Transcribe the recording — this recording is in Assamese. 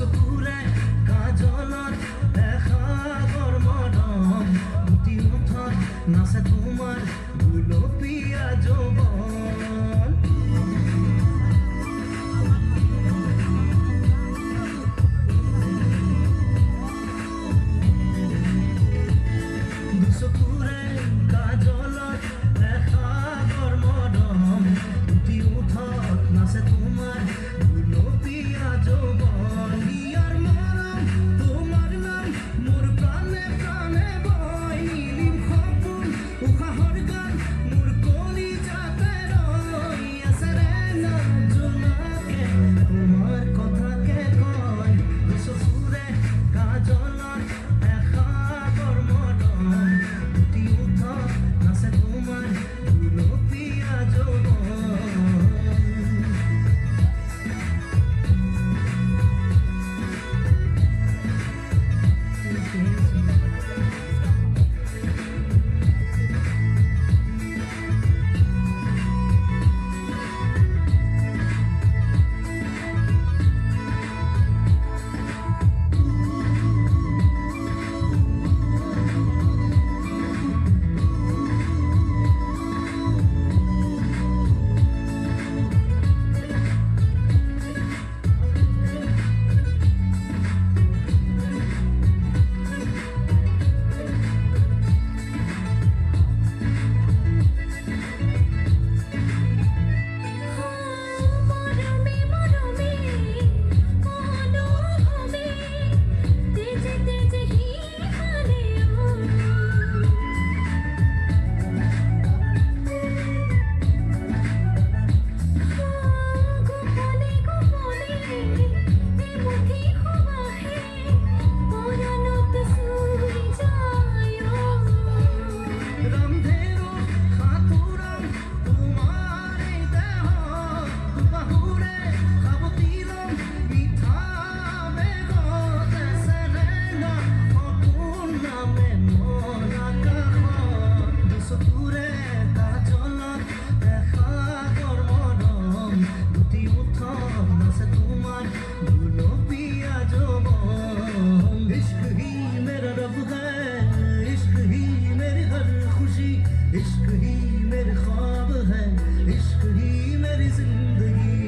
চকুৰে কাজলত এসাগৰ মৰম দুটি মুঠত নাচে তোমাৰ গুলপীয়া যৌৱন চকুৰে কাজলত এসাগৰ মৰম দুটি মুঠত নাচে তোমাৰ গুলপীয়া যৌৱন ইয়াৰ মৰম তোমাৰ নাম মোৰ প্ৰাণে প্ৰাণে বয় নীলিম সপোন উশাহৰ গান মোৰ কলিজাতে ৰৈ আছে ৰে না জোনাকে তোমাৰ কথাকে কয় চকুৰে কাজলত এসাগৰ মৰম দুটি মুঠত নাচে তোমাৰ গুলপীয়া যৌৱন इश्क ही मेरे ख्वाब है इश्क ही मेरी जिंदगी